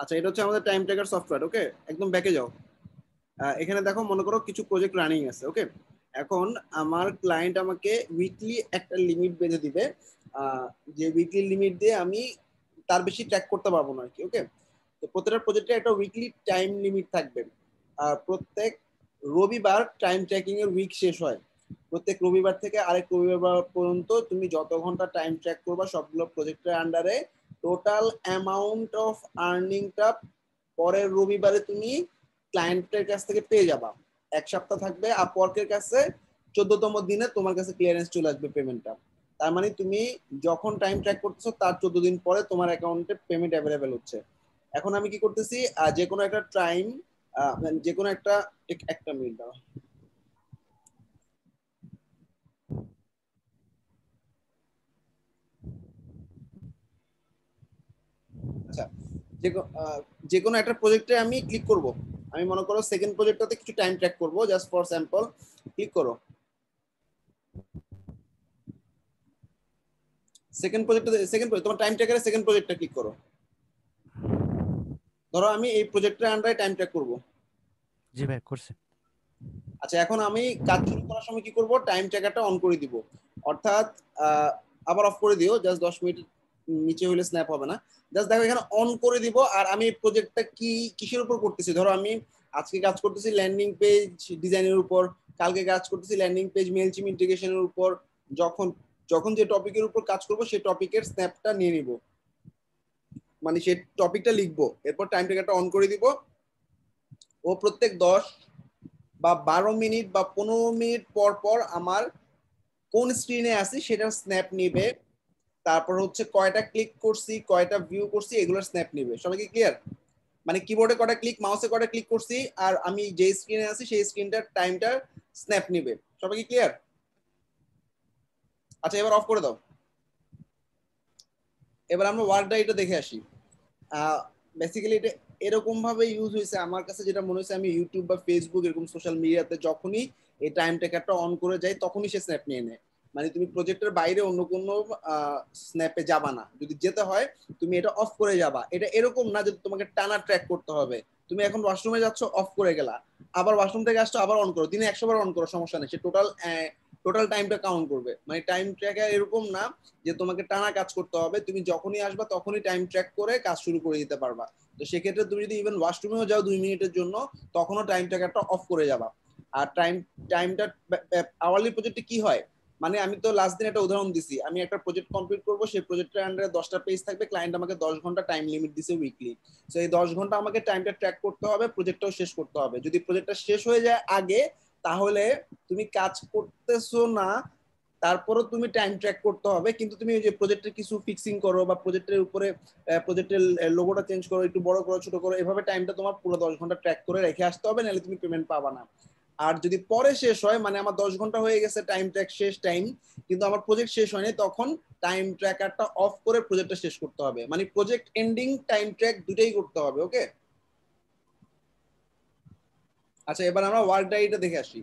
আচ্ছা, এটা হচ্ছে আমাদের টাইম ট্র্যাকার সফটওয়্যার। ওকে, একদম ব্যাকে যাও। এখানে দেখো, মনে করো কিছু প্রজেক্ট রানিং আছে। ওকে, এখন আমার ক্লায়েন্ট আমাকে উইকলি একটা লিমিট বেঁধে দিবে, যে উইকলি লিমিট দিয়ে আমি তার বেশি ট্র্যাক করতে পারবো না আর কি। ওকে, তো প্রত্যেকটা প্রজেক্টে একটা উইকলি টাইম লিমিট থাকবে। আর প্রত্যেক রবিবার টাইম ট্র্যাকিং এর উইক শেষ হয়। প্রত্যেক রবিবার থেকে আরেক রবিবার পর্যন্ত তুমি যত ঘন্টা টাইম ট্র্যাক করবা সবগুলো প্রজেক্টের আন্ডারে টোটাল অ্যামাউন্ট অফ আর্নিংটা পরের রবিবারে তুমি ক্লায়েন্টের কাছ থেকে পেয়ে যাবা। এক সপ্তাহ থাকবে, আর পরকের কাছে 14তম দিনে তোমার কাছে ক্লিয়ারেন্স চলে আসবে পেমেন্টটা। তার মানে তুমি যখন টাইম ট্র্যাক করতেছো তার 14 দিন পরে তোমার অ্যাকাউন্টে পেমেন্ট অ্যাভেলেবেল হচ্ছে। এখন আমি কি করতেছি, যে কোনো একটা টাইম, যে কোনো একটা একটা মিনিট দাও। আচ্ছা, যে কোনো একটা প্রজেক্টে আমি ক্লিক করব। আমি মনে করো সেকেন্ড প্রজেক্টটাতে কিছু টাইম ট্র্যাক করব, জাস্ট ফর স্যাম্পল। ক্লিক করো সেকেন্ড প্রজেক্টে, তোমার টাইম ট্র্যাকারে সেকেন্ড প্রজেক্টটা ক্লিক করো। ধরো আমি এই প্রজেক্টের আন্ডারে টাইম ট্র্যাক করব। জি ভাই, করছে। আচ্ছা, এখন আমি কাজ শুরু করার সময় কি করব, টাইম ট্র্যাকারটা অন করে দিব। অর্থাৎ আবার অফ করে দিও, জাস্ট 10 মিনিট নিচে হলে স্ন্যাপ হবে না। জাস্ট দেখো এখানে অন করে দিব। আর আমি এই প্রজেক্টটা কিসের উপর করতেছি, ধরো আমি আজকে কাজ করতেছি ল্যান্ডিং পেজ ডিজাইনের উপর, কালকে কাজ করতেছি ল্যান্ডিং পেজ মেইলচিম ইন্টিগ্রেশনের উপর। যখন যখন যে টপিকের উপর কাজ করব সেই টপিকের স্ন্যাপটা নিয়ে নিব, মানে সেই টপিকটা লিখবো, এরপর টাইম ট্র্যাকারটা অন করে দিব। ও প্রত্যেক 10 বা 12 মিনিট বা 15 মিনিট পর পর আমার কোন স্ক্রিনে আছি সেটার স্ন্যাপ নিবে। তারপর হচ্ছে কয়টা ক্লিক করছি, কয়টা ভিউ করছি, এগুলোর স্ন্যাপ নিবে। সবাইকে ক্লিয়ার? মানে কিবোর্ডে কয়টা ক্লিক, মাউসে কয়টা ক্লিক করছি, আর আমি যে স্ক্রিনে আছি সেই স্ক্রিনটার টাইমটার স্ন্যাপ নিবে। সবাইকে ক্লিয়ার? আচ্ছা, এবার অফ করে দাও। এবার আমরা ওয়ার্ক ডায়েরিটা দেখে আসি। বেসিক্যালি এটা এরকম ভাবে ইউজ হয়েছে আমার কাছে, যেটা মনে হচ্ছে আমি ইউটিউব বা ফেসবুক এরকম সোশ্যাল মিডিয়াতে যখনই এই টাইম ট্র্যাকারটা অন করে যাই তখনই সে স্ন্যাপ নিয়ে নেয়। মানে তুমি প্রজেক্টের বাইরে অন্য কোনো স্ন্যাপে যাবা না, যদি যেতে হয় তুমি এটা অফ করে যাবা। এটা এরকম না যে তোমাকে টানা ট্র্যাক করতে হবে। তুমি এখন ওয়াশরুমে যাচ্ছ, অফ করে গেলা, আবার ওয়াশরুম থেকে আসছো, আবার অন করো, দিনে 100 বার অন করো, সমস্যা নেই, সে টোটাল টাইমটা কাউন্ট করবে। মানে টাইম ট্র্যাকার এরকম না যে তোমাকে টানা কাজ করতে হবে, তুমি যখনই আসবা তখনই টাইম ট্র্যাক করে কাজ শুরু করে দিতে পারবা। তো সেক্ষেত্রে তুমি যদি ইভেন ওয়াশরুমেও যাও 2 মিনিটের জন্য, তখনও টাইম ট্র্যাকারটা অফ করে যাবা। আর টাইমটা আওয়ারলি প্রজেক্টে কি হয়, মানে আমি তো লাস্ট দিন একটা উদাহরণ দিছি, আমি একটা প্রজেক্ট কমপ্লিট করবো, সেই প্রজেক্টের আন্ডারে 10টা পেজ থাকবে, ক্লায়েন্ট আমাকে 10 ঘন্টা টাইম লিমিট দিছে উইকলি। তো এই 10 ঘন্টা আমাকে টাইমটা ট্র্যাক করতে হবে, প্রজেক্টটাও শেষ করতে হবে। যদি প্রজেক্টটা শেষ হয়ে যায় আগে, তাহলে তুমি কাজ করতেছো না, তারপরও তুমি টাইম ট্র্যাক করতে হবে, কিন্তু তুমি ওই যে প্রজেক্টের কিছু ফিক্সিং করো বা প্রজেক্টের উপরে প্রজেক্টের লোগোটা চেঞ্জ করো, একটু বড় করো, ছোট করো, এভাবে টাইমটা তোমার পুরো 10 ঘন্টা ট্র্যাক করে রেখে আসতে হবে, নাহলে তুমি পেমেন্ট পাবা না। আর যদি পরে শেষ হয়, মানে আমার 10 ঘন্টা হয়ে গেছে টাইম ট্র্যাক শেষ টাইম, কিন্তু আমার প্রজেক্ট শেষ হয়নি, তখন টাইম ট্র্যাকারটা অফ করে প্রজেক্টটা শেষ করতে হবে। মানে প্রজেক্ট এন্ডিং টাইম ট্র্যাক দুটাই করতে হবে। ওকে, আচ্ছা, এবার আমরা ওয়ার্ক ডায়েরিটা দেখে আসি।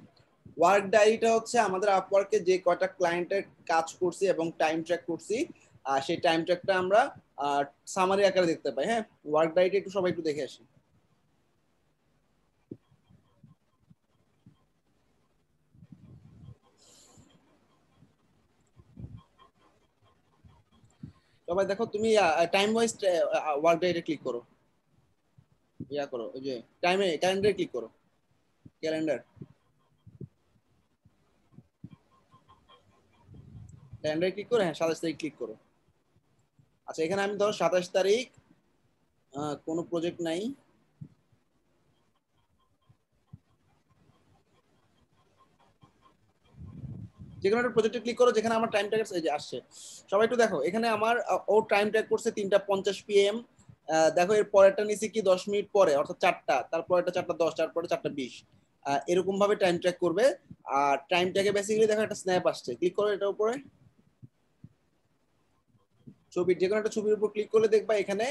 ওয়ার্ক ডায়েরিটা হচ্ছে আমাদের আপওয়ার্কে যে কয়টা ক্লায়েন্টের কাজ করছি এবং টাইম ট্র্যাক করছি, সেই টাইম ট্র্যাকটা আমরা সামারি আকারে দেখতে পাই। হ্যাঁ, ওয়ার্ক ডায়েরিটা একটু সবাই একটু দেখে আসি। সবাই দেখো, তুমি টাইম ওয়াইজ ওয়ার্ক ডায়েরিটা ক্লিক করো, করো, ওই যে টাইমে ক্যালেন্ডারে ক্লিক করো, ক্যালেন্ডার ক্যালেন্ডারে ক্লিক করো, হ্যাঁ 27 তারিখ ক্লিক করো। আচ্ছা, এখানে আমি ধরো 27 তারিখ, কোনো প্রজেক্ট নাই। যে কোনো একটা প্রজেক্টে ক্লিক করো যেখানে আমার টাইম ট্র্যাক এই যে আসছে। সবাই একটু দেখো, এখানে আমার ও টাইম ট্র্যাক করছে 3:50 PM। দেখো এর পরেরটা নিচে কি 10 মিনিট পরে, অর্থাৎ 4টা, তারপরেটা 4:10, তারপরে 4:20, এরকম ভাবে টাইম ট্র্যাক করবে। আর টাইম ট্র্যাকে বেসিক্যালি দেখো একটা স্ন্যাপ আসছে, ক্লিক করো এটার উপরে, ছবির যে কোনো একটা ছবির উপর ক্লিক করলে দেখবা এখানে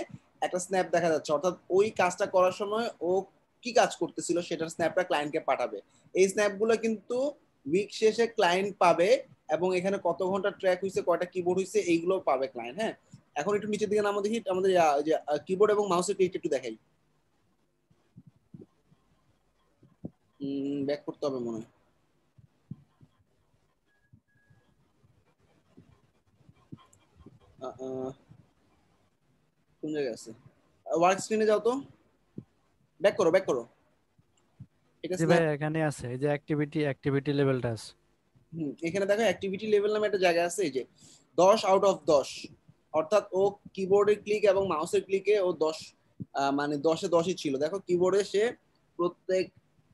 একটা স্ন্যাপ দেখা যাচ্ছে, অর্থাৎ ওই কাজটা করার সময় ও কি কাজ করতেছিল সেটার স্ন্যাপটা ক্লায়েন্টকে পাঠাবে। এই স্ন্যাপগুলো কিন্তু উইক শেষে ক্লায়েন্ট পাবে, এবং এখানে কত ঘন্টা ট্র্যাক হয়েছে, কয়টা কিবোর্ড হয়েছে, এইগুলো পাবে ক্লায়েন্ট। হ্যাঁ, এখন একটু নিচের দিকে নামো দেখি আমাদের যে কিবোর্ড এবং মাউসের ক্লিক একটু দেখাই। ব্যাক করতে হবে মনে হয়। কোন জায়গায় আছে? ওয়ার্ক স্ক্রিনে যাও তো, ব্যাক করো ব্যাক করো। এটা জি ভাই, স্ন্যাপ। এখানে আছে এই যে অ্যাক্টিভিটি লেভেলটা আছে। এখানে দেখো অ্যাক্টিভিটি লেভেল নামে একটা জায়গা আছে, এই যে 10 আউট অফ 10, অর্থাৎ ও কিবোর্ডের ক্লিক এবং মাউসের ক্লিকে ও 10, মানে 10-এ 10ই ছিল। দেখো কিবোর্ডে সে প্রত্যেক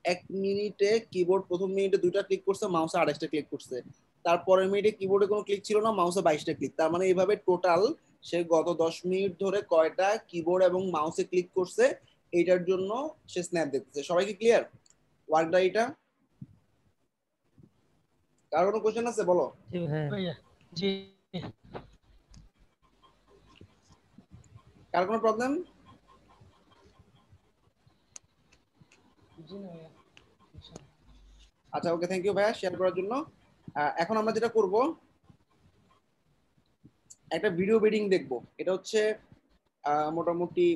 1 মিনিটে কিবোর্ড প্রথম মিনিটে 2টা ক্লিক করছে, মাউসে 28টা ক্লিক করছে। তারপরের মিনিটে কিবোর্ডে কোনো ক্লিক ছিল না, মাউসে 22টা ক্লিক। তার মানে এইভাবে টোটাল সে গত 10 মিনিট ধরে কয়টা কিবোর্ড এবং মাউসে ক্লিক করছে এইটার জন্য সে স্ন্যাপ দেখতেছে। সবাই কি ক্লিয়ার ওয়ার্ক ডায়েরিটা? কার কোনো কোশ্চেন আছে বলো। জি হ্যাঁ ভাইয়া। জি কার কোনো প্রবলেম? জি না ভাইয়া। আচ্ছা ওকে, থ্যাংক ইউ ভাইয়া শেয়ার করার জন্য। এখন আমরা যেটা করব, একটা ভিডিও বেডিং দেখবো। এটা হচ্ছে মোটামুটি